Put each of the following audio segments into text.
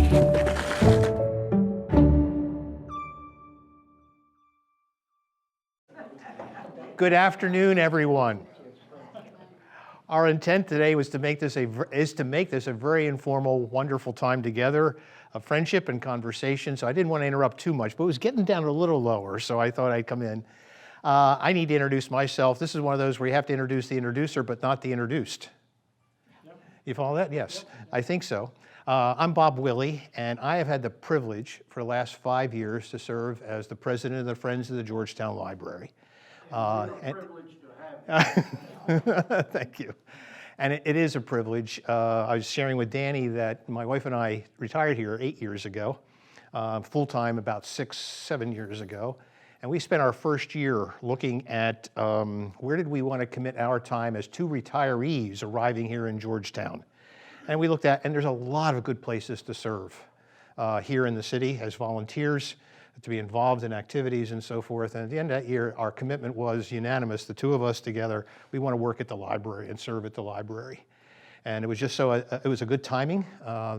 Good afternoon, everyone. Our intent today was to make this a very informal, wonderful time together of friendship and conversation. So I didn't want to interrupt too much, but it was getting down a little lower, so I thought I'd come in. I need to introduce myself. This is one of those where you have to introduce the introducer, but not the introduced. Yep. You follow that? Yes, yep. I think so. I'm Bob Willey, and I have had the privilege for the last 5 years to serve as the president of the Friends of the Georgetown Library. Privilege to have. Thank you. And it is a privilege. I was sharing with Danny that my wife and I retired here 8 years ago, full-time about 6-7 years ago. And we spent our first year looking at where did we want to commit our time as two retirees arriving here in Georgetown. And we looked at, and there's a lot of good places to serve here in the city as volunteers, to be involved in activities and so forth. And at the end of that year, our commitment was unanimous, the two of us together, we want to work at the library and serve at the library. And it was just so, it was a good timing.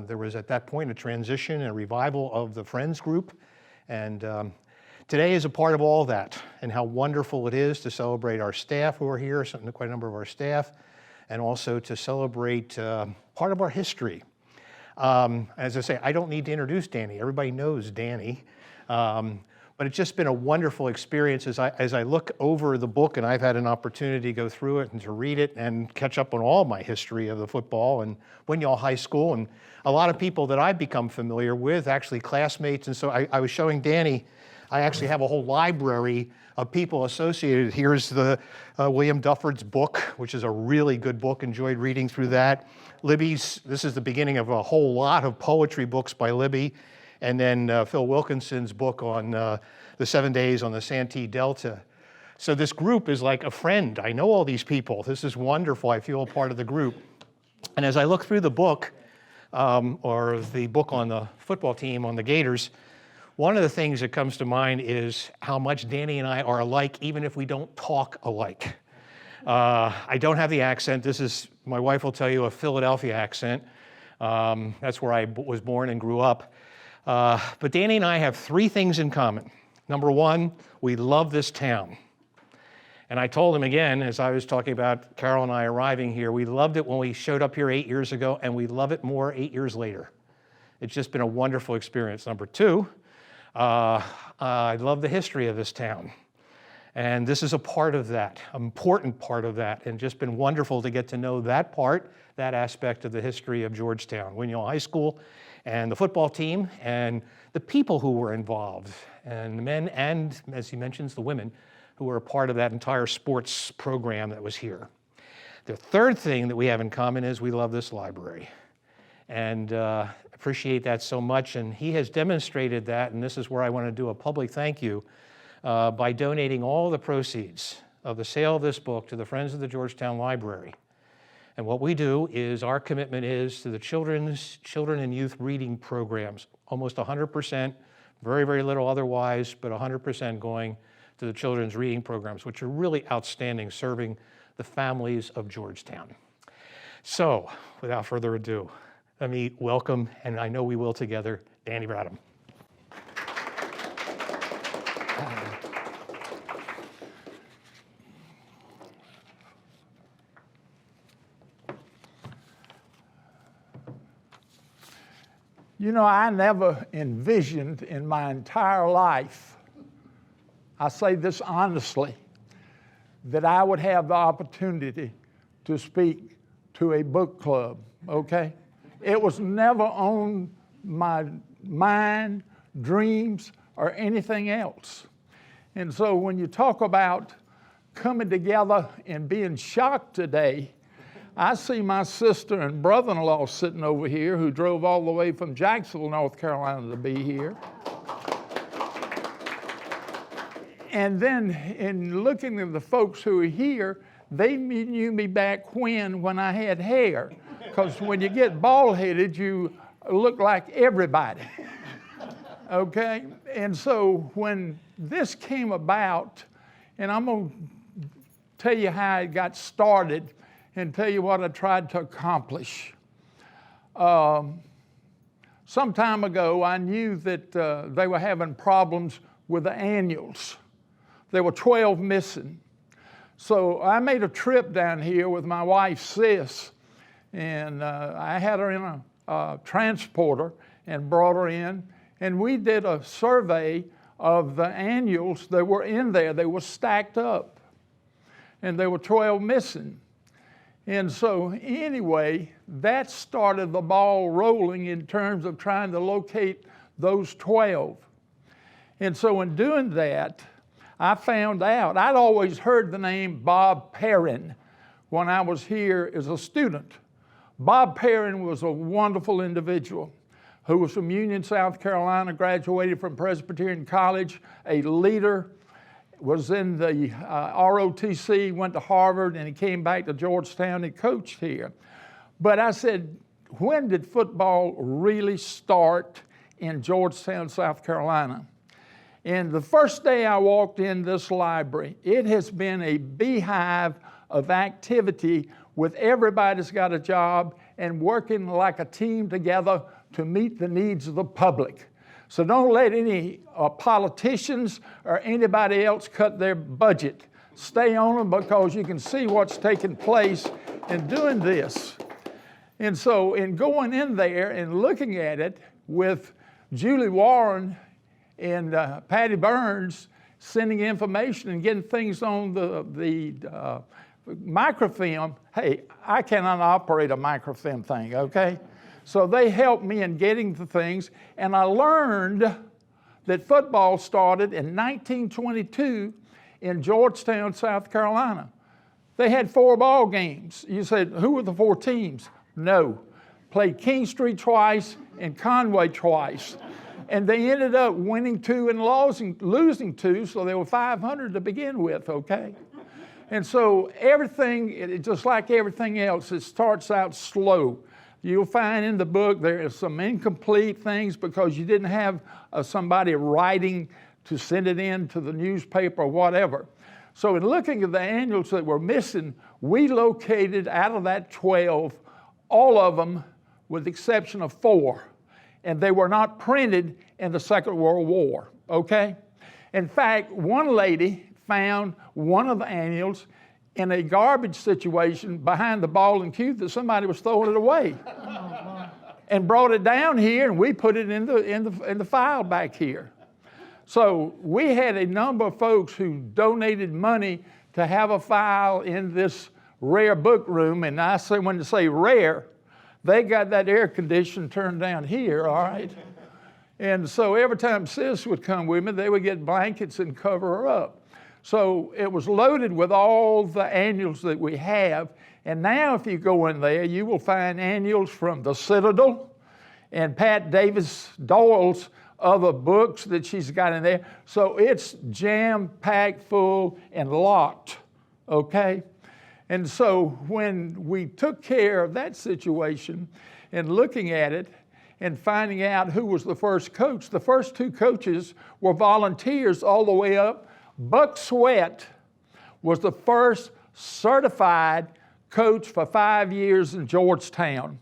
There was at that point a transition and a revival of the Friends group. And today is a part of all that and how wonderful it is to celebrate our staff who are here, quite a number of our staff, and also to celebrate part of our history. As I say, I don't need to introduce Danny. Everybody knows Danny. But it's just been a wonderful experience as I look over the book, and I've had an opportunity to go through it and to read it and catch up on all my history of the football and Winyah High School, and a lot of people that I've become familiar with, actually classmates. And so I was showing Danny, I actually have a whole library of people associated. Here's the William Dufford's book, which is a really good book, enjoyed reading through that. Libby's, this is the beginning of a whole lot of poetry books by Libby. And then Phil Wilkinson's book on the 7 days on the Santee Delta. So this group is like a friend. I know all these people. This is wonderful. I feel a part of the group. And as I look through the book, or the book on the football team on the Gators, one of the things that comes to mind is how much Danny and I are alike, even if we don't talk alike. I don't have the accent. This is, my wife will tell you, a Philadelphia accent. That's where I was born and grew up. But Danny and I have three things in common. Number one, we love this town. And I told him again, as I was talking about Carol and I arriving here, we loved it when we showed up here 8 years ago, and we love it more 8 years later. It's just been a wonderful experience. Number two, I love the history of this town. And this is a part of that, an important part of that, and just been wonderful to get to know that part, that aspect of the history of Georgetown, Winyah High School, and the football team, and the people who were involved, and the men and, as he mentions, the women who were a part of that entire sports program that was here. The third thing that we have in common is we love this library, and appreciate that so much, and he has demonstrated that, and this is where I want to do a public thank you, by donating all the proceeds of the sale of this book to the Friends of the Georgetown Library. And what we do is our commitment is to the children and youth reading programs, almost 100%, very, very little otherwise, but 100% going to the children's reading programs, which are really outstanding, serving the families of Georgetown. So, without further ado, let me welcome, and I know we will together, Danny Brabham. You know, I never envisioned in my entire life, I say this honestly, that I would have the opportunity to speak to a book club, okay? It was never on my mind, dreams, or anything else. And so when you talk about coming together and being shocked today, I see my sister and brother-in-law sitting over here who drove all the way from Jacksonville, North Carolina to be here. And then in looking at the folks who are here, they knew me back when I had hair. Because when you get bald-headed, you look like everybody. Okay? And so when this came about, and I'm going to tell you how it got started, and tell you what I tried to accomplish. some time ago, I knew that they were having problems with the annuals. There were 12 missing. So I made a trip down here with my wife, Sis, and I had her in a transporter and brought her in, and we did a survey of the annuals that were in there. They were stacked up, and there were 12 missing. And so anyway, that started the ball rolling in terms of trying to locate those 12. And so in doing that, I found out, I'd always heard the name Bob Perrin when I was here as a student. Bob Perrin was a wonderful individual who was from Union, South Carolina, graduated from Presbyterian College, a leader, was in the ROTC, went to Harvard, and he came back to Georgetown and coached here. But I said, when did football really start in Georgetown, South Carolina? And the first day I walked in this library, it has been a beehive of activity with everybody's got a job and working like a team together to meet the needs of the public. So don't let any politicians or anybody else cut their budget. Stay on them because you can see what's taking place in doing this. And so in going in there and looking at it with Julie Warren and Patty Burns sending information and getting things on the microfilm, hey, I cannot operate a microfilm thing, okay? So they helped me in getting the things, and I learned that football started in 1922 in Georgetown, South Carolina. They had 4 ball games. You said, who were the 4 teams? No. Played King Street twice and Conway twice. And they ended up winning 2 and losing 2, so they were 500 to begin with, okay? And so everything, just like everything else, it starts out slow. You'll find in the book there are some incomplete things because you didn't have somebody writing to send it in to the newspaper or whatever. So in looking at the annuals that were missing, we located out of that 12, all of them with the exception of 4. And they were not printed in the Second World War, okay? In fact, one lady found one of the annuals in a garbage situation behind the ball and cue that somebody was throwing it away. And brought it down here, and we put it in the file back here. So we had a number of folks who donated money to have a file in this rare book room, and I say, when to say rare, they got that air condition turned down here, all right? And so every time Sis would come with me, they would get blankets and cover her up. So it was loaded with all the annuals that we have. And now if you go in there, you will find annuals from the Citadel and Pat Davis Doyle's other books that she's got in there. So it's jam-packed full and locked, okay? And so when we took care of that situation and looking at it and finding out who was the first coach, the first 2 coaches were volunteers all the way up. Buck Sweat was the first certified coach for 5 years in Georgetown.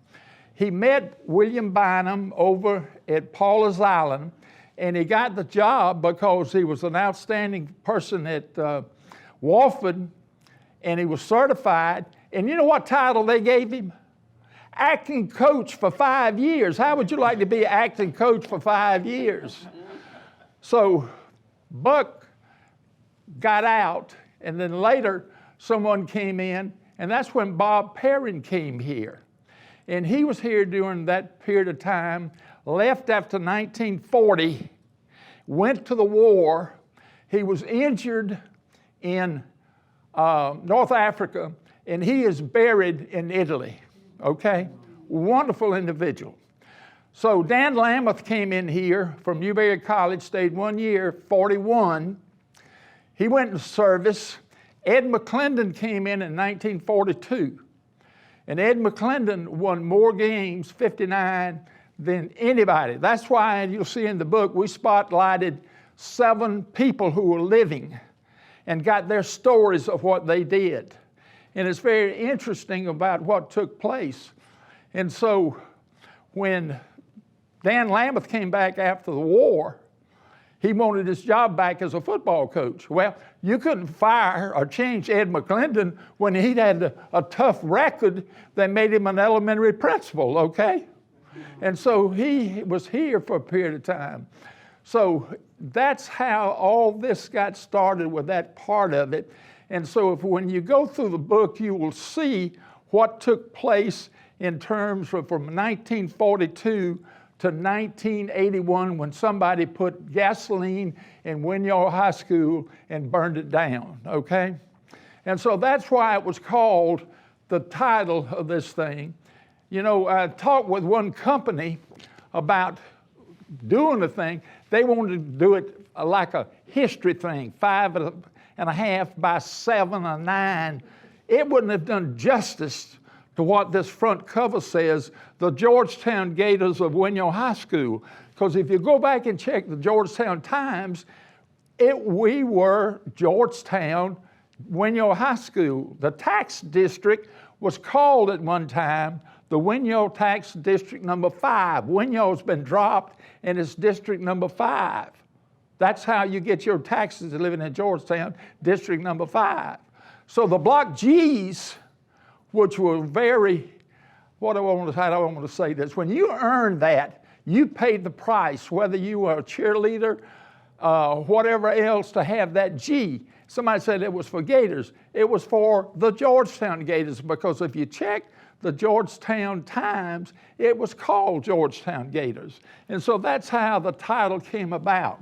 He met William Bynum over at Paula's Island, and he got the job because he was an outstanding person at Wofford, and he was certified. And you know what title they gave him? Acting coach for 5 years. How would you like to be acting coach for 5 years? So Buck got out, and then later someone came in, and that's when Bob Perrin came here. And he was here during that period of time, left after 1940, went to the war. He was injured in North Africa, and he is buried in Italy, okay? Wonderful individual. So Dan Lameth came in here from Newberry College, stayed 1 year, 41. He went into service. Ed McClendon came in 1942. And Ed McClendon won more games, 59, than anybody. That's why you'll see in the book, we spotlighted 7 people who were living and got their stories of what they did. And it's very interesting about what took place. And so when Dan Lambeth came back after the war. He wanted his job back as a football coach. Well, you couldn't fire or change Ed McClendon when he'd had a tough record that made him an elementary principal, okay? And so he was here for a period of time. So that's how all this got started with that part of it. And so when you go through the book, you will see what took place in terms of from 1942 to 1981 when somebody put gasoline in Winyah High School and burned it down, okay? And so that's why it was called the title of this thing. You know, I talked with one company about doing the thing. They wanted to do it like a history thing, 5.5 by 7 or 9. It wouldn't have done justice to what this front cover says, the Georgetown Gators of Winyah High School. Because if you go back and check the Georgetown Times, we were Georgetown Winyah High School. The tax district was called at one time the Winyah Tax District Number 5. Winyah's been dropped and it's District Number 5. That's how you get your taxes living in Georgetown, District Number 5. So the Block G's, which were very, how do I want to say this? When you earned that, you paid the price, whether you were a cheerleader, whatever else, to have that G. Somebody said it was for Gators. It was for the Georgetown Gators, because if you check the Georgetown Times, it was called Georgetown Gators. And so that's how the title came about.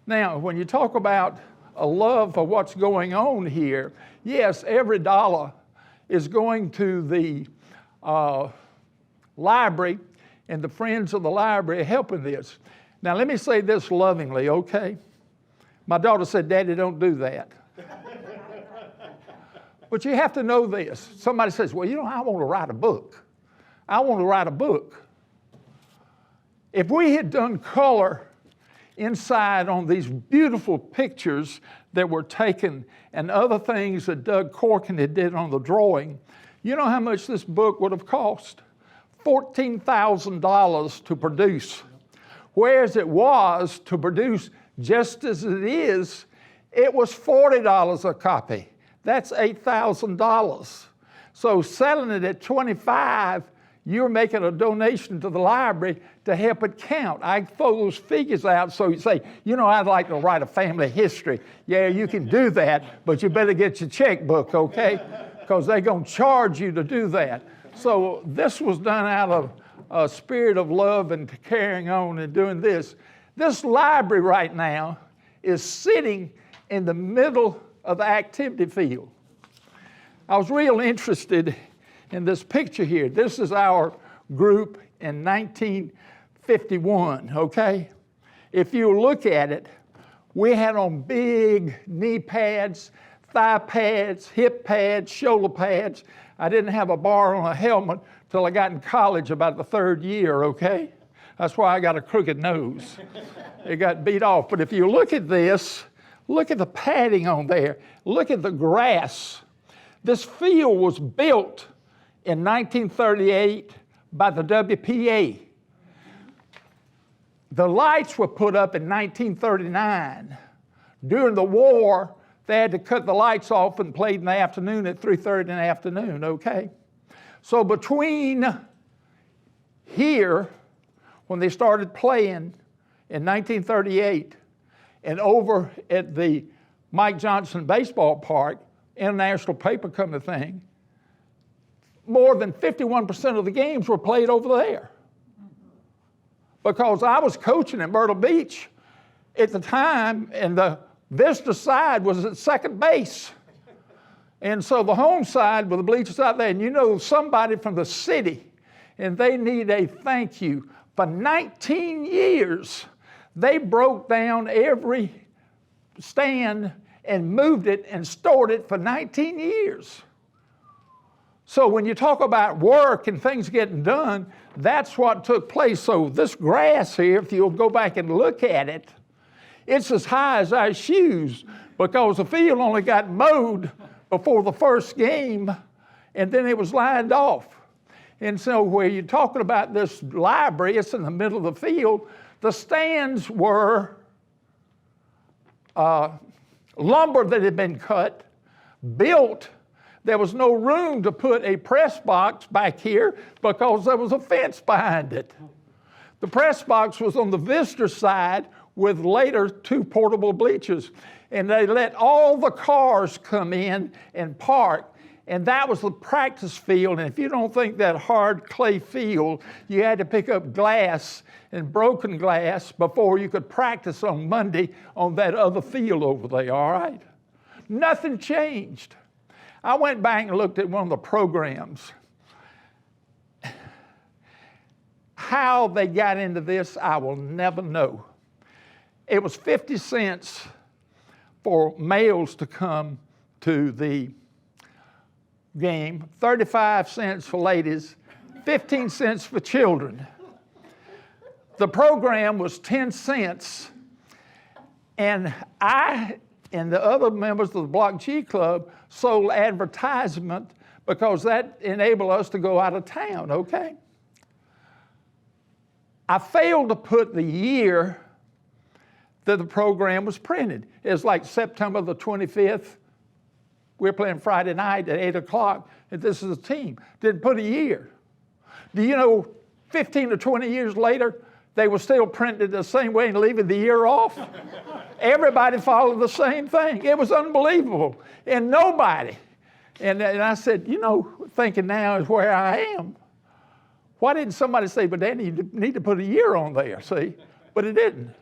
Now, when you talk about a love for what's going on here, yes, every dollar is going to the library, and the friends of the library are helping this. Now, let me say this lovingly, okay? My daughter said, "Daddy, don't do that." But you have to know this. Somebody says, "Well, you know, I want to write a book. I want to write a book." If we had done color inside on these beautiful pictures that were taken and other things that Doug Corkin had did on the drawing, you know how much this book would have cost? $14,000 to produce. Whereas it was to produce just as it is, it was $40 a copy. That's $8,000. So selling it at $25, you're making a donation to the library to help it count. I throw those figures out so you say, you know, I'd like to write a family history. Yeah, you can do that, but you better get your checkbook, okay? Because they're going to charge you to do that. So this was done out of a spirit of love and carrying on and doing this. This library right now is sitting in the middle of the activity field. I was real interested in this picture here. This is our group in 1951, okay? If you look at it, we had on big knee pads, thigh pads, hip pads, shoulder pads. I didn't have a bar on a helmet till I got in college about the 3rd year, okay? That's why I got a crooked nose. It got beat off. But if you look at this, look at the padding on there. Look at the grass. This field was built in 1938 by the WPA. The lights were put up in 1939. During the war, they had to cut the lights off and played in the afternoon at 3:30 in the afternoon, okay? So between here, when they started playing in 1938, and over at the Mike Johnson Baseball Park, International Paper Company thing, more than 51% of the games were played over there. Because I was coaching at Myrtle Beach at the time, and the Vista side was at second base. And so the home side with the bleachers out there, and you know somebody from the city, and they need a thank you. For 19 years, they broke down every stand and moved it and stored it for 19 years. So when you talk about work and things getting done, that's what took place. So this grass here, if you'll go back and look at it, it's as high as our shoes because the field only got mowed before the first game, and then it was lined off. And so where you're talking about this library, it's in the middle of the field. The stands were lumber that had been cut, built. There was no room to put a press box back here because there was a fence behind it. The press box was on the visitor side with later 2 portable bleachers. And they let all the cars come in and park. And that was the practice field. And if you don't think that hard clay field, you had to pick up glass and broken glass before you could practice on Monday on that other field over there, all right? Nothing changed. I went back and looked at one of the programs. How they got into this, I will never know. It was 50 cents for males to come to the game, 35 cents for ladies, 15 cents for children. The program was 10 cents, and I and the other members of the Block G Club sold advertisement because that enabled us to go out of town, okay? I failed to put the year that the program was printed. It was like September the 25th. We're playing Friday night at 8 o'clock, and this is a team. Didn't put a year. Do you know 15 to 20 years later, they were still printed the same way and leaving the year off? Everybody followed the same thing. It was unbelievable. And nobody. And I said, you know, thinking now is where I am. Why didn't somebody say, but Danny, you need to put a year on there, see? But it didn't.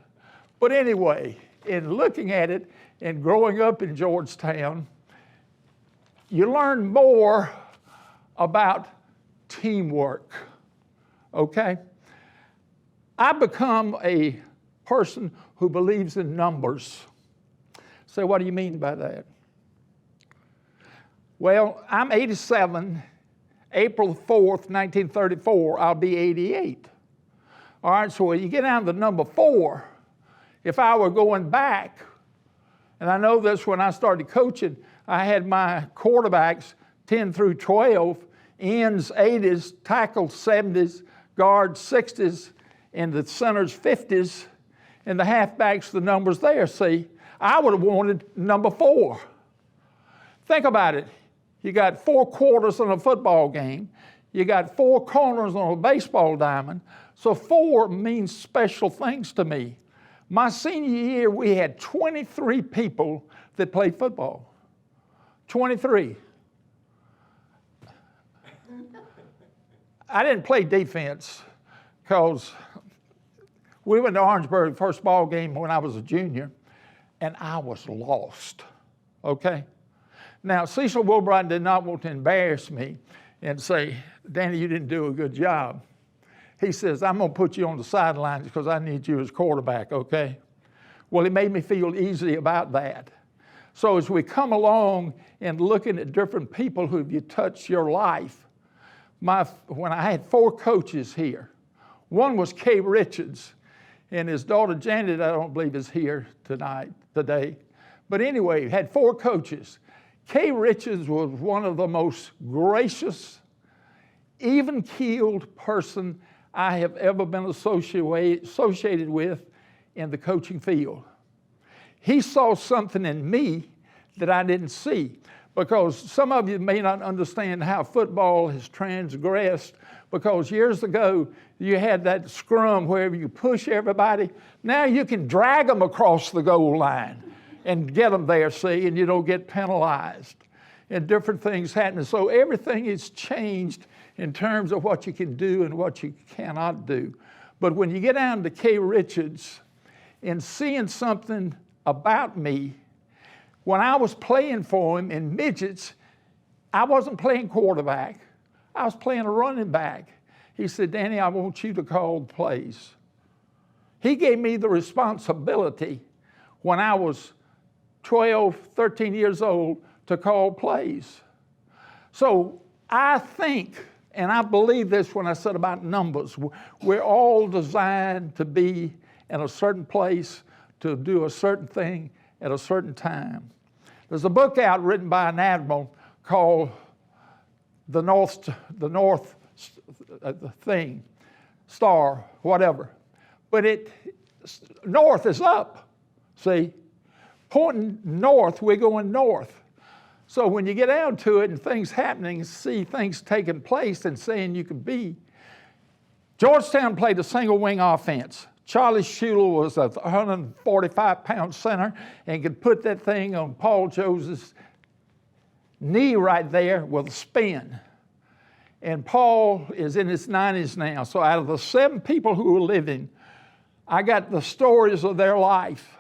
But anyway, in looking at it and growing up in Georgetown, you learn more about teamwork, okay? I've become a person who believes in numbers. So what do you mean by that? Well, I'm 87. April 4th, 1934, I'll be 88. All right, so when you get down to number 4, if I were going back, and I know this when I started coaching, I had my quarterbacks 10 through 12, ends 80s, tackles 70s, guards 60s, and the centers 50s, and the halfbacks, the numbers there, see? I would have wanted number 4. Think about it. You got 4 quarters in a football game. You got 4 corners on a baseball diamond. So 4 means special things to me. My senior year, we had 23 people that played football. 23. I didn't play defense because we went to Orangeburg first ball game when I was a junior, and I was lost, okay? Now, Cecil Wilbright did not want to embarrass me and say, Danny, you didn't do a good job. He says, I'm going to put you on the sidelines because I need you as quarterback, okay? Well, it made me feel easy about that. So as we come along and looking at different people who have touched your life, when I had 4 coaches here, one was Kay Richards, and his daughter Janet, I don't believe, is here today. But anyway, had 4 coaches. Kay Richards was one of the most gracious, even-keeled person I have ever been associated with in the coaching field. He saw something in me that I didn't see, because some of you may not understand how football has transgressed, because years ago you had that scrum where you push everybody. Now you can drag them across the goal line and get them there, see, and you don't get penalized. And different things happen. So everything is changed in terms of what you can do and what you cannot do. But when you get down to Kay Richards and seeing something about me, when I was playing for him in midgets, I wasn't playing quarterback. I was playing a running back. He said, Danny, I want you to call the plays. He gave me the responsibility when I was 12, 13 years old to call plays. So I think, and I believe this when I said about numbers, we're all designed to be in a certain place, to do a certain thing at a certain time. There's a book out written by an admiral called The North thing, star, whatever. But north is up, see? Pointing north, we're going north. So when you get down to it and things happening, see things taking place and saying you can be. Georgetown played a single wing offense. Charlie Schuler was a 145-pound center and could put that thing on Paul Joseph's knee right there with a spin. And Paul is in his 90s now. So out of the 7 people who were living, I got the stories of their life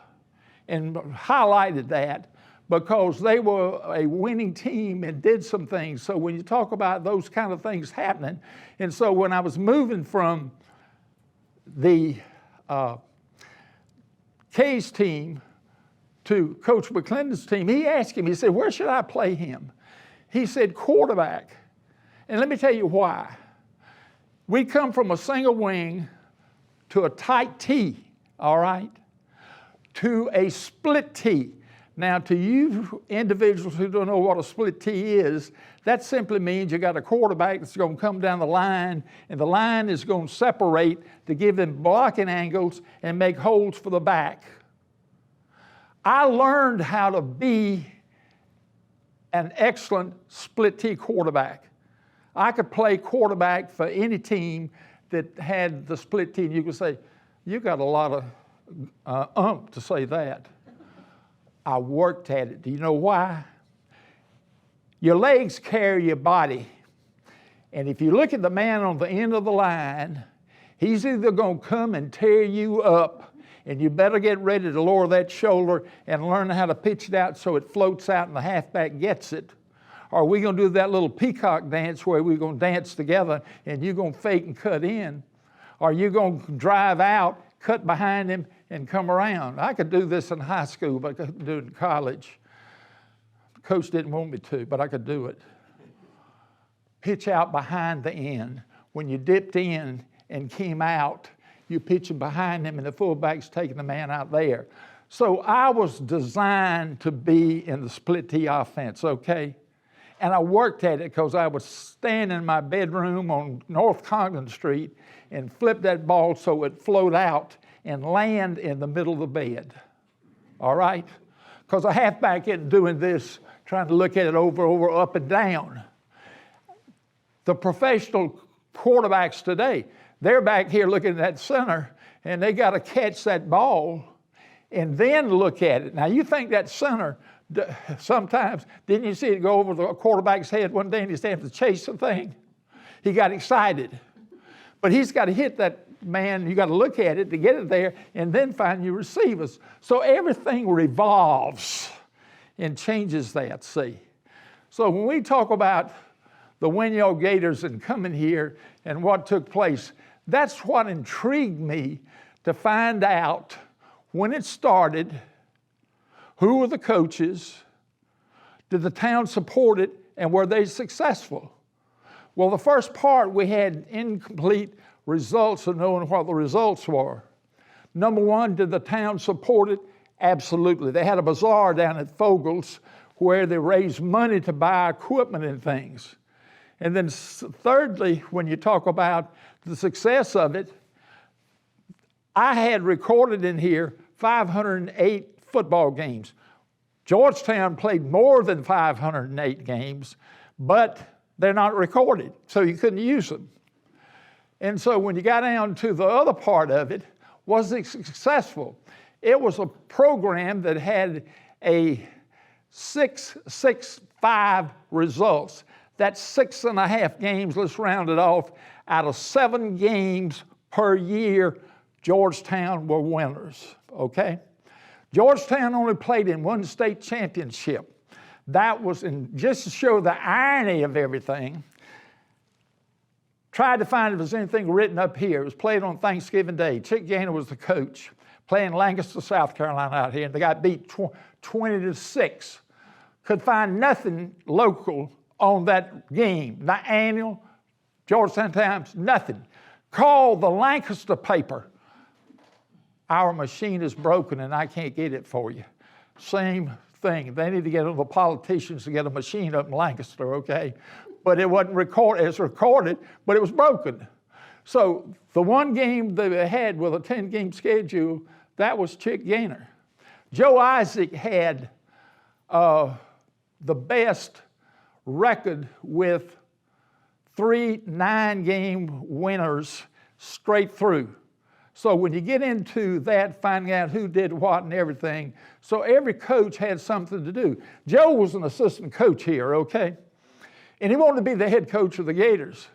and highlighted that because they were a winning team and did some things. So when you talk about those kind of things happening, and so when I was moving from the K's team to Coach McClendon's team, he asked him, he said, where should I play him? He said, quarterback. And let me tell you why. We come from a single wing to a tight T, all right, to a split T. Now, to you individuals who don't know what a split T is, that simply means you got a quarterback that's going to come down the line, and the line is going to separate to give them blocking angles and make holes for the back. I learned how to be an excellent split T quarterback. I could play quarterback for any team that had the split T, and you could say, you got a lot of to say that. I worked at it. Do you know why? Your legs carry your body. And if you look at the man on the end of the line, he's either going to come and tear you up, and you better get ready to lower that shoulder and learn how to pitch it out so it floats out and the halfback gets it. Or we're going to do that little peacock dance where we're going to dance together and you're going to fake and cut in. Or you're going to drive out, cut behind him, and come around. I could do this in high school, but I couldn't do it in college. The coach didn't want me to, but I could do it. Pitch out behind the end. When you dipped in and came out, you pitch it behind him, and the fullback's taking the man out there. So I was designed to be in the split T offense, okay? And I worked at it because I would stand in my bedroom on North Congdon Street and flip that ball so it float out and land in the middle of the bed, all right? Because a halfback isn't doing this, trying to look at it over, up and down. The professional quarterbacks today, they're back here looking at that center, and they got to catch that ball and then look at it. Now, you think that center, sometimes, didn't you see it go over the quarterback's head one day and he had to chase the thing? He got excited. But he's got to hit that man, you got to look at it to get it there and then find your receivers. So everything revolves and changes that, see. So when we talk about the Winyah Gators and coming here and what took place, that's what intrigued me to find out when it started, who were the coaches, did the town support it, and were they successful? Well, the first part, we had incomplete results of knowing what the results were. Number one, did the town support it? Absolutely. They had a bazaar down at Fogel's where they raised money to buy equipment and things. And then thirdly, when you talk about the success of it, I had recorded in here 508 football games. Georgetown played more than 508 games, but they're not recorded, so you couldn't use them. And so when you got down to the other part of it, was it successful? It was a program that had a 6.65 results. That's 6.5 games, let's round it off. Out of 7 games per year, Georgetown were winners, okay? Georgetown only played in 1 state championship. That was, just to show the irony of everything, tried to find if there's anything written up here. It was played on Thanksgiving Day. Chick Gaynor was the coach, playing Lancaster, South Carolina out here, and they got beat 20-6. Could find nothing local on that game. The annual, Georgetown Times, nothing. Called the Lancaster paper. Our machine is broken and I can't get it for you. Same thing. They need to get the politicians to get a machine up in Lancaster, okay? but it wasn't recorded. It's recorded, but it was broken. So the one game that they had with a 10-game schedule, that was Chick Gaynor. Joe Isaac had the best record with 3 9-game winners straight through. So when you get into that, finding out who did what and everything, so every coach had something to do. Joe was an assistant coach here, okay? And he wanted to be the head coach of the Gators.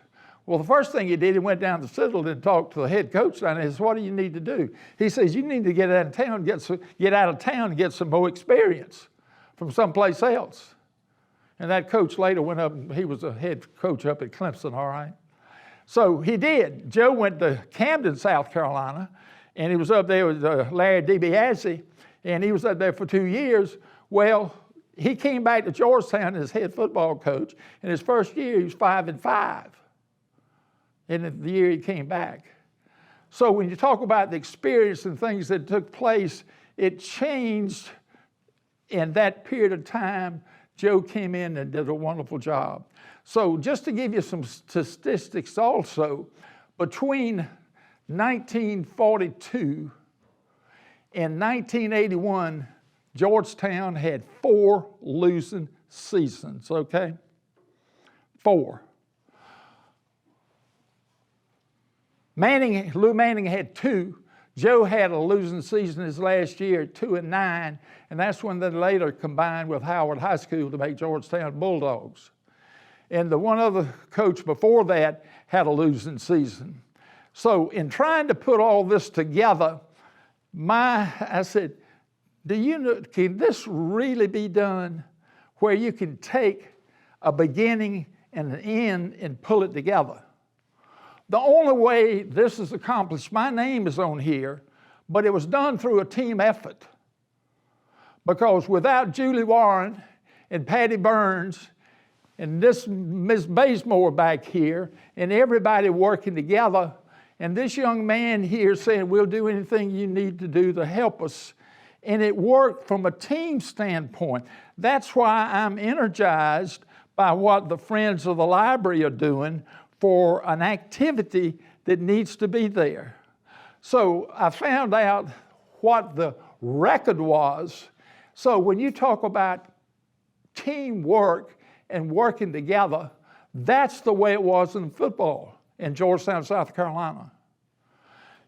Well, the first thing he did, he went down to Citadel and talked to the head coach down there. He says, what do you need to do? He says, you need to get out of town, and get some more experience from someplace else. And that coach later went up, and he was a head coach up at Clemson, all right? So he did. Joe went to Camden, South Carolina, and he was up there with Larry DiBiase, and he was up there for 2 years. Well, he came back to Georgetown as head football coach, and his first year he was 5-5 in the year he came back. So when you talk about the experience and things that took place, it changed in that period of time. Joe came in and did a wonderful job. So just to give you some statistics also, between 1942 and 1981, Georgetown had 4 losing seasons, okay? 4. Lou Manning had 2. Joe had a losing season his last year at 2-9, and that's when they later combined with Howard High School to make Georgetown Bulldogs. And the one other coach before that had a losing season. So in trying to put all this together, I said, do you know, can this really be done where you can take a beginning and an end and pull it together? The only way this is accomplished, my name is on here, but it was done through a team effort. Because without Julie Warren and Patty Burns and this Ms. Bazemore back here and everybody working together, and this young man here saying, we'll do anything you need to do to help us. And it worked from a team standpoint. That's why I'm energized by what the Friends of the Library are doing for an activity that needs to be there. So I found out what the record was. So when you talk about teamwork and working together, that's the way it was in football in Georgetown, South Carolina.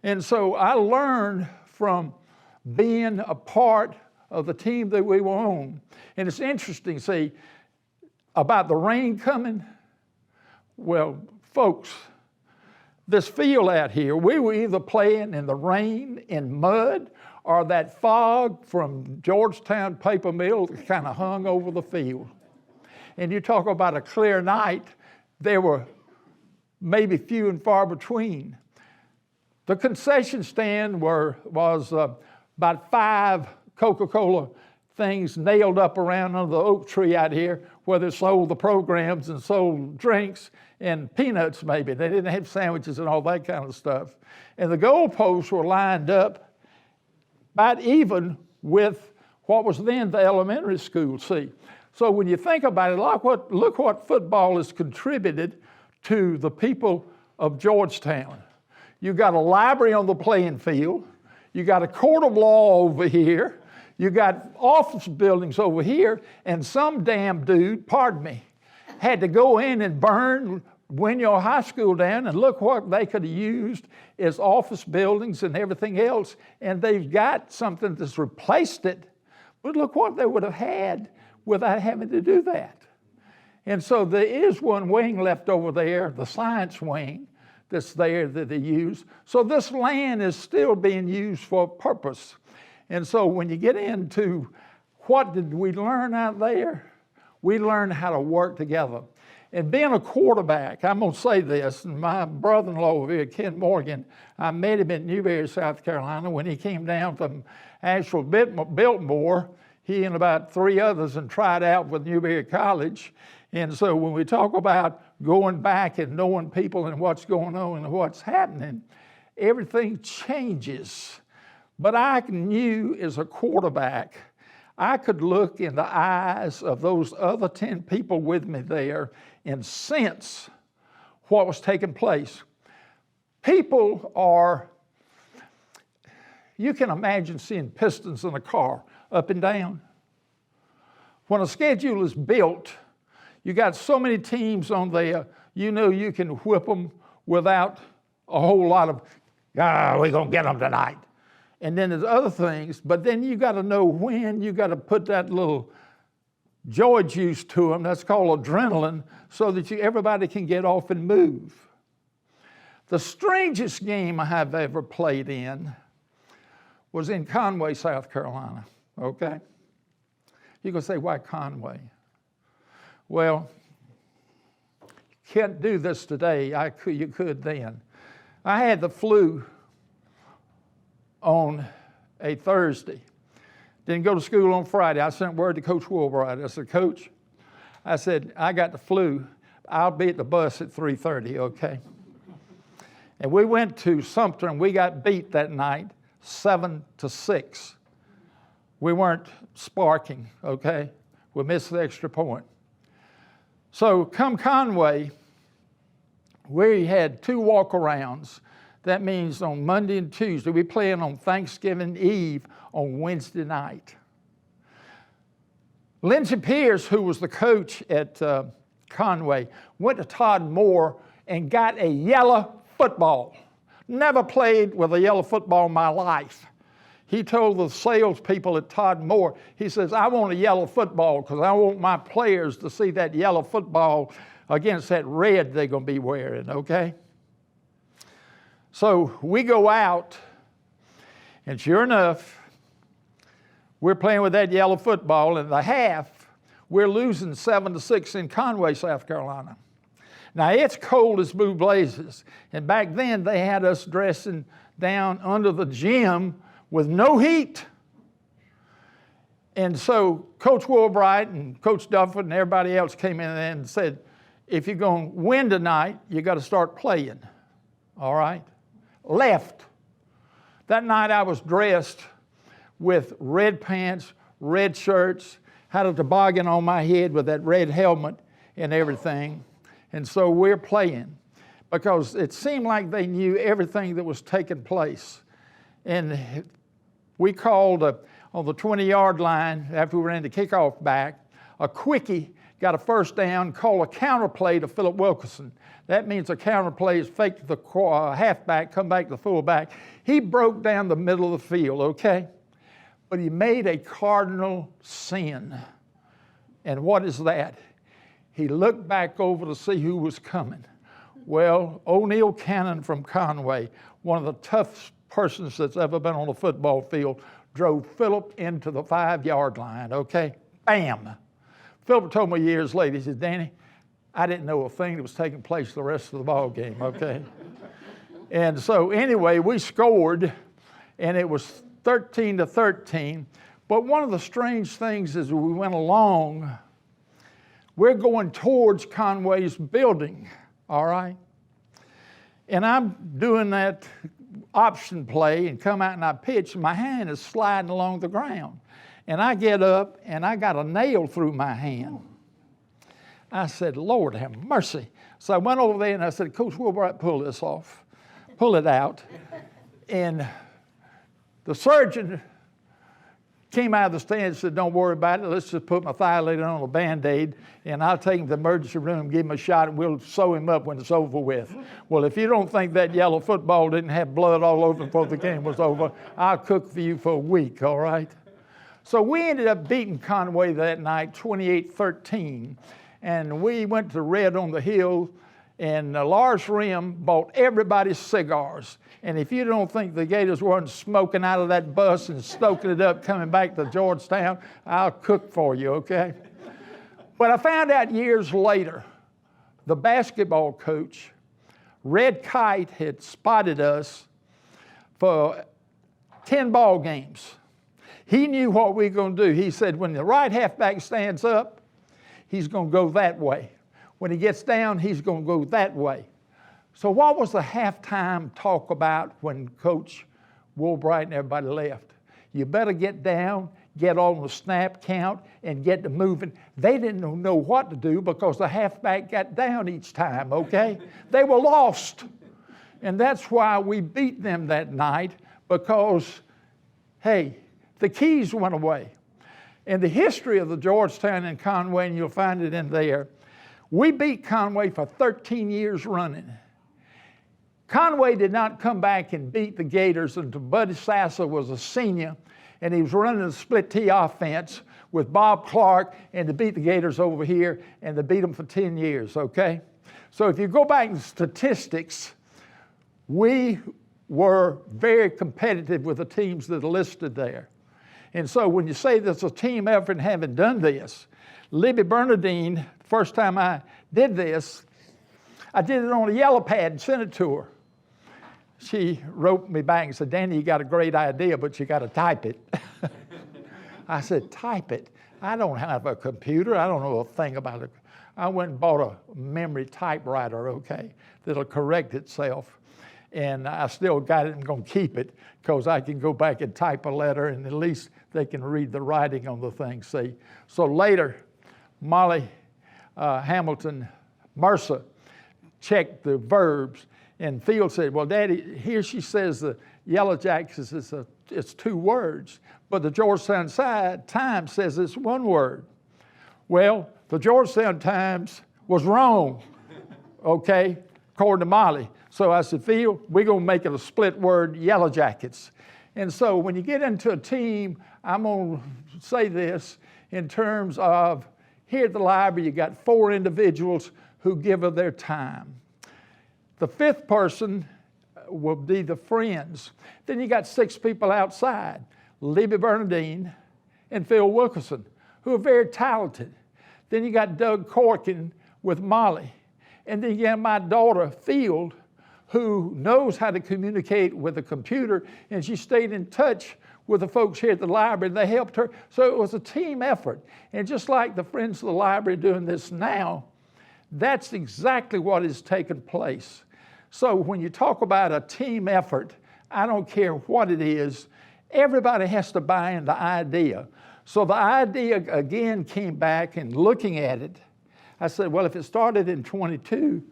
And so I learned from being a part of the team that we were on. And it's interesting, see, about the rain coming. Well, folks, this field out here, we were either playing in the rain, in mud, or that fog from Georgetown paper mill that kind of hung over the field. And you talk about a clear night, there were maybe few and far between. The concession stand was about 5 Coca-Cola things nailed up around under the oak tree out here where they sold the programs and sold drinks and peanuts maybe. They didn't have sandwiches and all that kind of stuff. And the goalposts were lined up about even with what was then the elementary school seat. So when you think about it, look what football has contributed to the people of Georgetown. You got a library on the playing field. You got a court of law over here. You got office buildings over here. And some damn dude, pardon me, had to go in and burn Winyah High School down, and look what they could have used as office buildings and everything else. And they've got something that's replaced it. But look what they would have had without having to do that. And so there is one wing left over there, the science wing, that's there that they use. So this land is still being used for a purpose. And so when you get into what did we learn out there, we learned how to work together. And being a quarterback, I'm going to say this, and my brother-in-law over here, Ken Morgan, I met him at Newberry, South Carolina when he came down from Asheville, Biltmore, he and about 3 others, and tried out with Newberry College. And so when we talk about going back and knowing people and what's going on and what's happening, everything changes. But I knew as a quarterback, I could look in the eyes of those other 10 people with me there and sense what was taking place. People are, you can imagine seeing pistons in a car up and down. When a schedule is built, you got so many teams on there, you know you can whip them without a whole lot of, we're going to get them tonight. And then there's other things, but then you got to know when, you got to put that little joy juice to them, that's called adrenaline, so that everybody can get off and move. The strangest game I have ever played in was in Conway, South Carolina, okay? You can say, why Conway? Well, you can't do this today. You could then. I had the flu on a Thursday. Didn't go to school on Friday. I sent word to Coach Woolbright. I said, Coach, I said, I got the flu. I'll be at the bus at 3:30, okay? And we went to Sumter, and we got beat that night, 7-6. We weren't sparking, okay? We missed the extra point. So come Conway, we had 2 walk-arounds. That means on Monday and Tuesday. We playing on Thanksgiving Eve on Wednesday night. Lindsey Pierce, who was the coach at Conway, went to Todd Moore and got a yellow football. Never played with a yellow football in my life. He told the salespeople at Todd Moore, he says, I want a yellow football because I want my players to see that yellow football against that red they're going to be wearing, okay? So we go out, and sure enough, we're playing with that yellow football. In the half, we're losing 7-6 in Conway, South Carolina. Now, it's cold as blue blazes, and back then they had us dressing down under the gym with no heat. And so Coach Woolbright and Coach Dufford and everybody else came in and said, if you're going to win tonight, you got to start playing, all right? Left. That night I was dressed with red pants, red shirts, had a toboggan on my head with that red helmet and everything. And so we're playing because it seemed like they knew everything that was taking place. And we called on the 20-yard line after we ran the kickoff back, a quickie got a first down, called a counter play to Philip Wilkerson. That means a counter play is fake to the halfback, come back to the fullback. He broke down the middle of the field, okay? But he made a cardinal sin. And what is that? He looked back over to see who was coming. Well, O'Neal Cannon from Conway, one of the toughest persons that's ever been on a football field, drove Philip into the 5-yard line, okay? Bam! Philip told me years later, he said, Danny, I didn't know a thing that was taking place the rest of the ball game, okay? And so anyway, we scored, and it was 13-13. But one of the strange things as we went along, we're going towards Conway's building, all right? And I'm doing that option play and come out and I pitch, and my hand is sliding along the ground. And I get up, and I got a nail through my hand. I said, Lord, have mercy. So I went over there, and I said, Coach Woolbright, pull this off. Pull it out. And the surgeon came out of the stand and said, don't worry about it. Let's just put my thigh later on a Band-Aid, and I'll take him to the emergency room, give him a shot, and we'll sew him up when it's over with. Well, if you don't think that yellow football didn't have blood all over before the game was over, I'll cook for you for a week, all right? So we ended up beating Conway that night, 28-13, and we went to Red on the Hill, and Lars Rim bought everybody cigars. And if you don't think the Gators weren't smoking out of that bus and stoking it up coming back to Georgetown, I'll cook for you, okay? But I found out years later, the basketball coach, Red Kite, had spotted us for 10 ball games. He knew what we were going to do. He said, when the right halfback stands up, he's going to go that way. When he gets down, he's going to go that way. So what was the halftime talk about when Coach Woolbright and everybody left? You better get down, get on the snap count, and get to moving. They didn't know what to do because the halfback got down each time, okay? They were lost. And that's why we beat them that night, because, hey, the keys went away. In the history of the Georgetown and Conway, and you'll find it in there, we beat Conway for 13 years running. Conway did not come back and beat the Gators until Buddy Sasser was a senior, and he was running a split T offense with Bob Clark, and to beat the Gators over here, and to beat them for 10 years, okay? So if you go back to statistics, we were very competitive with the teams that are listed there. And so when you say there's a team effort in having done this, Libby Bernadine, first time I did this, I did it on a yellow pad and sent it to her. She wrote me back and said, Danny, you got a great idea, but you got to type it. I said, type it? I don't have a computer. I don't know a thing about it. I went and bought a memory typewriter, okay, that'll correct itself. And I still got it and going to keep it because I can go back and type a letter and at least they can read the writing on the thing, see. So later, Molly Hamilton Mercer checked the verbs, and Field said, well, Daddy, here she says the Yellow Jackets it's 2 words, but the Georgetown Times says it's 1 word. Well, the Georgetown Times was wrong, okay, according to Molly. So I said, Field, we're going to make it a split word, Yellow Jackets. And so when you get into a team, I'm going to say this in terms of here at the library, you got 4 individuals who give of their time. The 5th person will be the friends. Then you got 6 people outside, Libby Bernadine and Phil Wilkerson, who are very talented. Then you got Doug Corkin with Molly. And then you got my daughter, Field, who knows how to communicate with a computer, and she stayed in touch with the folks here at the library. They helped her. So it was a team effort. And just like the Friends of the Library doing this now, that's exactly what is taking place. So when you talk about a team effort, I don't care what it is, everybody has to buy into the idea. So the idea again came back, and looking at it, I said, well, if it started in 22,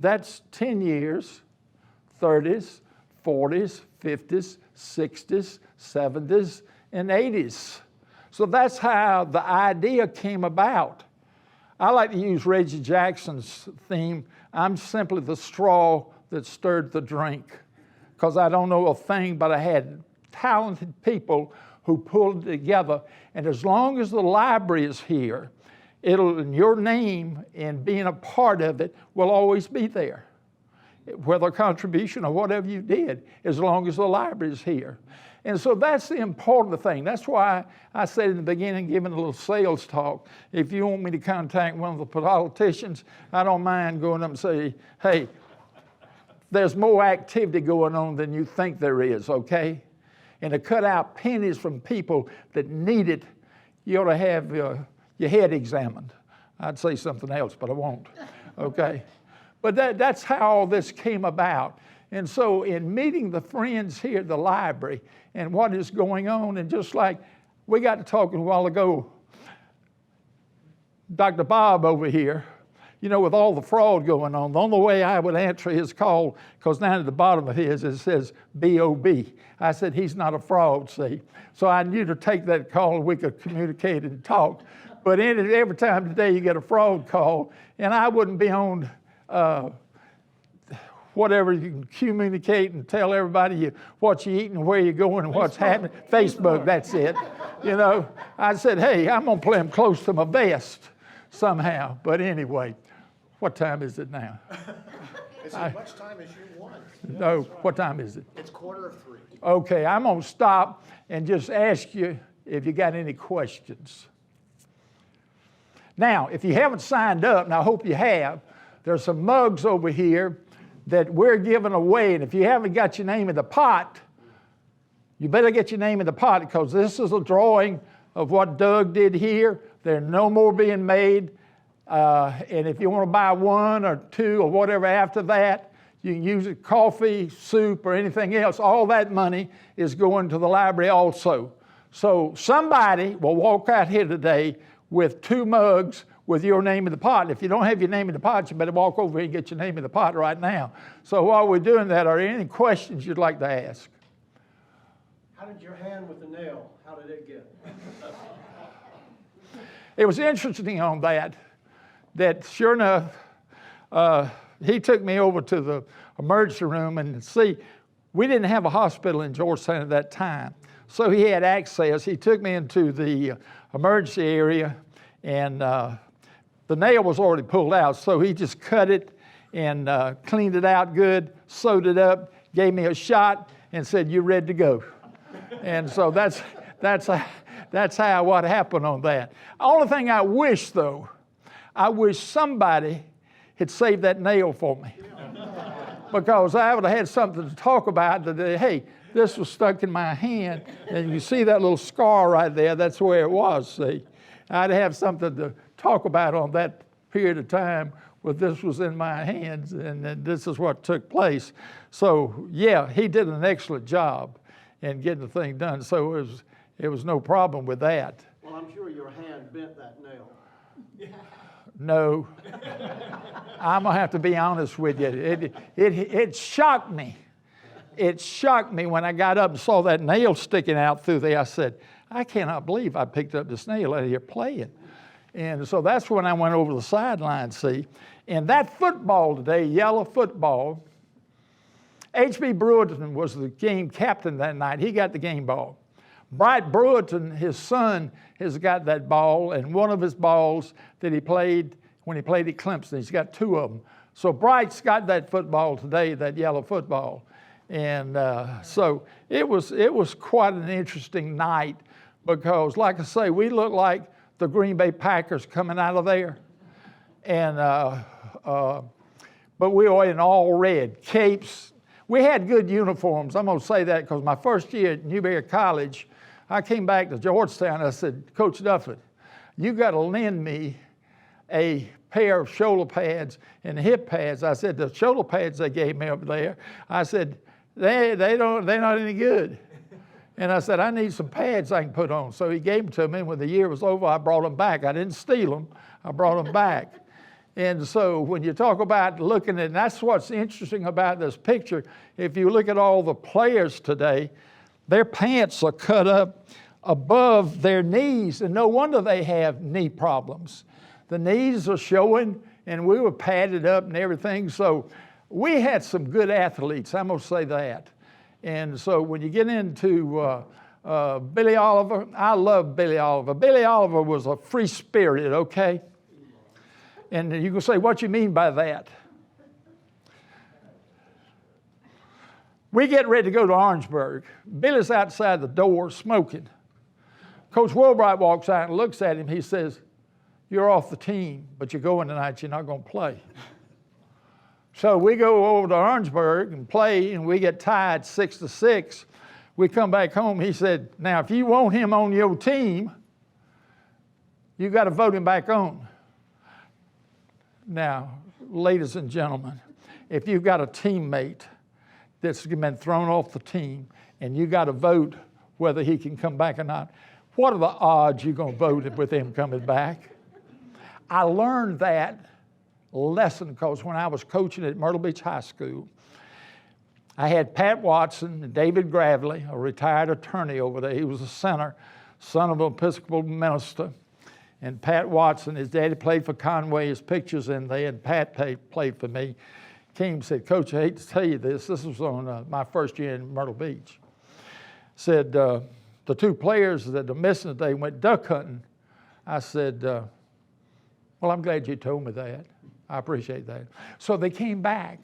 that's 10 years, 30s, 40s, 50s, 60s, 70s, and 80s. So that's how the idea came about. I like to use Reggie Jackson's theme, I'm simply the straw that stirred the drink, because I don't know a thing, but I had talented people who pulled it together. And as long as the library is here, and your name and being a part of it will always be there, whether a contribution or whatever you did, as long as the library is here. And so that's the important thing. That's why I said in the beginning, giving a little sales talk, if you want me to contact one of the politicians, I don't mind going up and say, hey, there's more activity going on than you think there is, okay? And to cut out pennies from people that need it, you ought to have your head examined. I'd say something else, but I won't, okay? But that's how all this came about. And so in meeting the friends here at the library and what is going on, and just like we got to talking a while ago, Dr. Bob over here, you know, with all the fraud going on, the only way I would answer his call, because down at the bottom of his it says B.O.B. I said, he's not a fraud, see. So I knew to take that call and we could communicate and talk. But every time today you get a fraud call, and I wouldn't be on whatever you can communicate and tell everybody what you eat and where you're going and what's happening. Facebook, that's it. You know, I said, hey, I'm going to play them close to my vest somehow. But anyway, what time is it now? It's as much time as you want. No, what time is it? It's 2:45. Okay, I'm going to stop and just ask you if you got any questions. Now, if you haven't signed up, and I hope you have, there's some mugs over here that we're giving away. And if you haven't got your name in the pot, you better get your name in the pot, because this is a drawing of what Doug did here. There are no more being made. And if you want to buy 1 or 2 or whatever after that, you can use it, coffee, soup, or anything else. All that money is going to the library also. So somebody will walk out here today with 2 mugs with your name in the pot. If you don't have your name in the pot, you better walk over here and get your name in the pot right now. So while we're doing that, are there any questions you'd like to ask? How did your hand with the nail, how did it get? It was interesting on that sure enough, he took me over to the emergency room, and see, we didn't have a hospital in Georgetown at that time. So he had access. He took me into the emergency area, and the nail was already pulled out. So he just cut it and cleaned it out good, sewed it up, gave me a shot, and said, "You're ready to go." And so that's how what happened on that. Only thing I wish, though, I wish somebody had saved that nail for me, because I would have had something to talk about today. Hey, this was stuck in my hand, and you see that little scar right there. That's where it was. See, I'd have something to talk about on that period of time where this was in my hands, and this is what took place. So yeah, he did an excellent job in getting the thing done. So it was no problem with that. Well, I'm sure your hand bent that nail. No, I'm gonna have to be honest with you. It shocked me. It shocked me when I got up and saw that nail sticking out through there. I said, I cannot believe I picked up this nail out of here playing. And so that's when I went over the sideline, see. And that football today, yellow football, H.B. Brewerton was the game captain that night. He got the game ball. Bright Brewerton, his son, has got that ball, and one of his balls that he played when he played at Clemson, he's got 2 of them. So Bright's got that football today, that yellow football. And so it was quite an interesting night, because, like I say, we looked like the Green Bay Packers coming out of there. And but we were in all red, capes. We had good uniforms. I'm going to say that because my first year at Newberry College, I came back to Georgetown. I said, Coach Duffett, you got to lend me a pair of shoulder pads and hip pads. I said, the shoulder pads they gave me up there, I said, they're not any good. And I said, I need some pads I can put on. So he gave them to me, and when the year was over, I brought them back. I didn't steal them. I brought them back. And so when you talk about looking at, and that's what's interesting about this picture, if you look at all the players today, their pants are cut up above their knees, and no wonder they have knee problems. The knees are showing, and we were padded up and everything. So we had some good athletes, I'm going to say that. And so when you get into Billy Oliver, I love Billy Oliver. Billy Oliver was a free spirit, okay? And you can say, what you mean by that? We get ready to go to Orangeburg. Billy's outside the door smoking. Coach Wilbright walks out and looks at him. He says, you're off the team, but you're going tonight. You're not going to play. So we go over to Orangeburg and play, and we get tied 6-6. We come back home. He said, now, if you want him on your team, you got to vote him back on. Now, ladies and gentlemen, if you've got a teammate that's been thrown off the team and you got to vote whether he can come back or not, what are the odds you're going to vote with him coming back? I learned that lesson because when I was coaching at Myrtle Beach High School, I had Pat Watson and David Gravely, a retired attorney over there. He was a center, son of an Episcopal minister. And Pat Watson, his daddy played for Conway, his picture's in there, and Pat played for me. Came and said, Coach, I hate to tell you this. This was on my first year in Myrtle Beach. Said, the 2 players that are missing today went duck hunting. I said, well, I'm glad you told me that. I appreciate that. So they came back,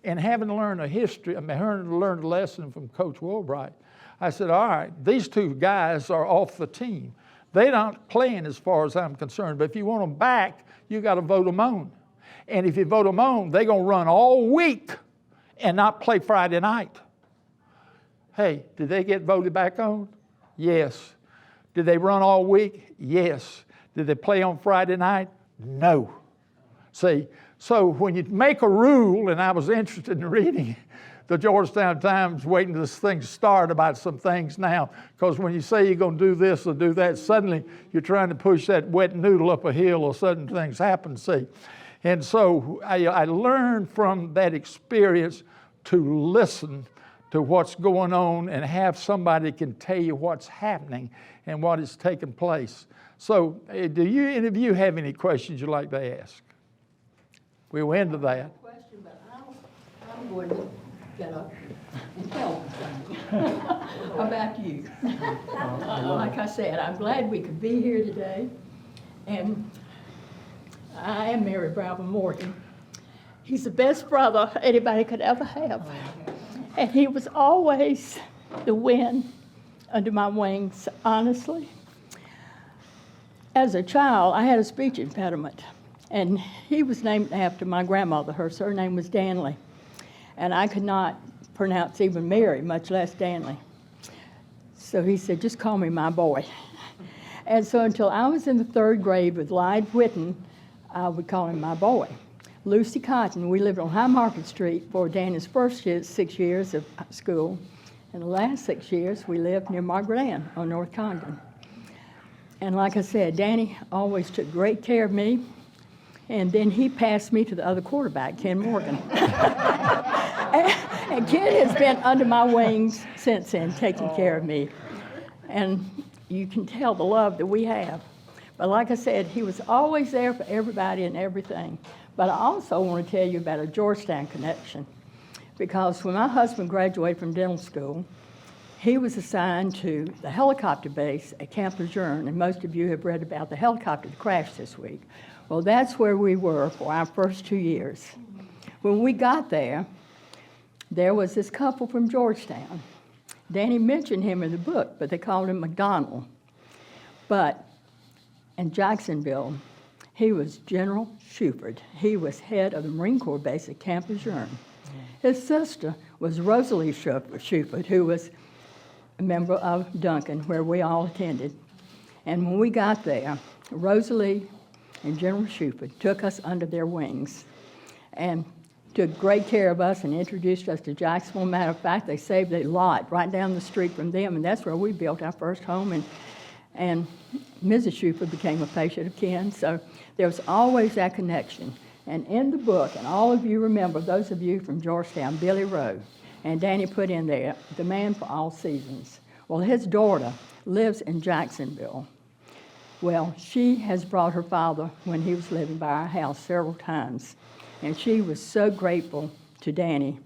and having learned learned a lesson from Coach Wilbright, I said, all right, these 2 guys are off the team. They're not playing as far as I'm concerned, but if you want them back, you got to vote them on. And if you vote them on, they're going to run all week and not play Friday night. Hey, did they get voted back on? Yes. Did they run all week? Yes. Did they play on Friday night? No. See, so when you make a rule, and I was interested in reading the Georgetown Times waiting for this thing to start about some things now, because when you say you're going to do this or do that, suddenly you're trying to push that wet noodle up a hill or sudden things happen, see. And so I learned from that experience to listen to what's going on and have somebody can tell you what's happening and what is taking place. So do any of you have any questions you'd like to ask? We went into that. Question, but I'm going to get up and tell something about you. Like I said, I'm glad we could be here today. And I am Mary Brabham Morgan. He's the best brother anybody could ever have. And he was always the wind under my wings, honestly. As a child, I had a speech impediment. And he was named after my grandmother. Her surname was Danley. And I could not pronounce even Mary, much less Danley. So he said, just call me my boy. And so until I was in the 3rd grade with Lyde Whitten, I would call him my boy. Lucy Cotton, we lived on High Market Street for Danny's first 6 years of school. And the last 6 years, we lived near Margaret Ann on North Condon. And like I said, Danny always took great care of me. And then he passed me to the other quarterback, Ken Morgan. and Ken has been under my wings since then, taking care of me. And you can tell the love that we have. But like I said, he was always there for everybody and everything. But I also want to tell you about a Georgetown connection. Because when my husband graduated from dental school, he was assigned to the helicopter base at Camp Lejeune. And most of you have read about the helicopter that crashed this week. Well, that's where we were for our first 2 years. When we got there, there was this couple from Georgetown. Danny mentioned him in the book, but they called him McDonald. But in Jacksonville, he was General Shupert. He was head of the Marine Corps base at Camp Lejeune. His sister was Rosalie Shupert, who was a member of Duncan, where we all attended. And when we got there, Rosalie and General Shupert took us under their wings and took great care of us and introduced us to Jacksonville. Matter of fact, they saved a lot right down the street from them, and that's where we built our first home. And Mrs. Shupert became a patient of Ken, so there was always that connection. And in the book, and all of you remember, those of you from Georgetown, Billy Rowe, and Danny put in there, the man for all seasons. Well, his daughter lives in Jacksonville. Well, she has brought her father when he was living by our house several times. And she was so grateful to Danny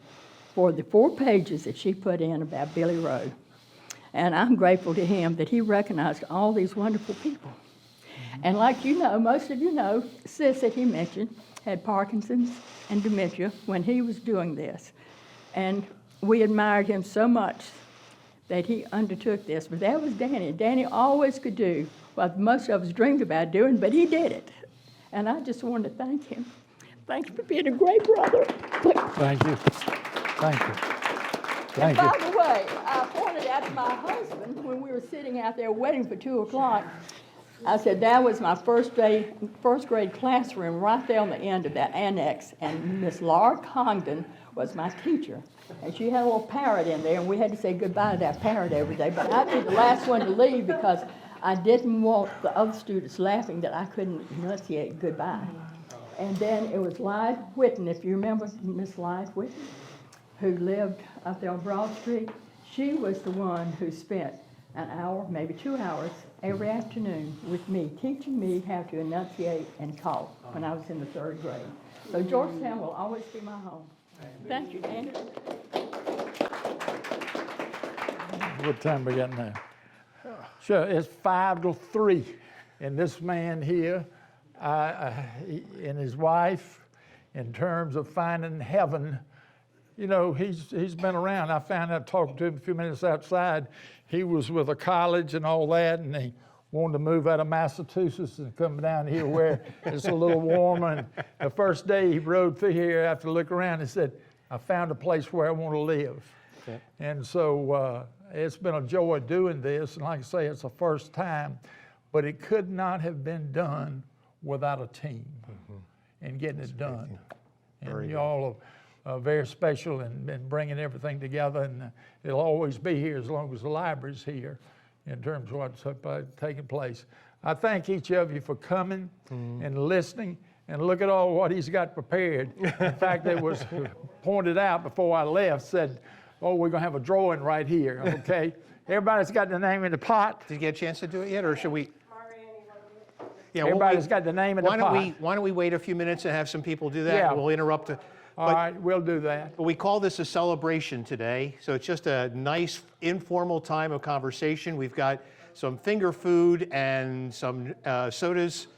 for the 4 pages that she put in about Billy Rowe. And I'm grateful to him that he recognized all these wonderful people. And like you know, most of you know, Sis that he mentioned had Parkinson's and dementia when he was doing this. And we admired him so much that he undertook this. But that was Danny. Danny always could do what most of us dreamed about doing, but he did it. And I just wanted to thank him. Thank you for being a great brother. Thank you. Thank you. Thank you. By the way, I pointed out to my husband when we were sitting out there waiting for 2 o'clock, I said, that was my first grade classroom right there on the end of that annex. And Miss Laura Congdon was my teacher. And she had a little parrot in there, and we had to say goodbye to that parrot every day. But I'd be the last one to leave because I didn't want the other students laughing that I couldn't enunciate goodbye. And then it was Lyde Whitten, if you remember Miss Lyde Whitten, who lived up there on Broad Street. She was the one who spent an hour, maybe 2 hours, every afternoon with me, teaching me how to enunciate and talk when I was in the 3rd grade. So Georgetown will always be my home. Thank you, Danny. What time we got now? Sure, it's 5 to 3. And this man here and his wife, in terms of finding heaven, you know, he's been around. I found out talking to him a few minutes outside. He was with a college and all that, and he wanted to move out of Massachusetts and come down here where it's a little warmer. And the first day he rode through here, after looking around, he said, I found a place where I want to live. Okay. And so it's been a joy doing this. And like I say, it's the first time, but it could not have been done without a team and getting it done. And you all very special in bringing everything together, and it'll always be here as long as the library's here in terms of what's taking place. I thank each of you for coming and listening, and look at all what he's got prepared. In fact, it was pointed out before I left, said, oh, we're gonna have a drawing right here, okay? Everybody's got the name in the pot. Did you get a chance to do it yet, or should we? Yeah, Everybody's got the name in the pot. Why don't we wait a few minutes and have some people do that? Yeah. We'll interrupt. All right, we'll do that. But we call this a celebration today, so it's just a nice informal time of conversation. We've got some finger food and some sodas.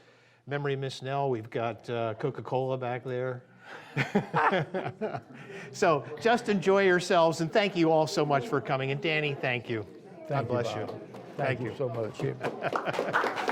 Memory Miss Nell, we've got Coca-Cola back there. So just enjoy yourselves, and thank you all so much for coming. And Danny, thank you. God bless you. Thank you so much.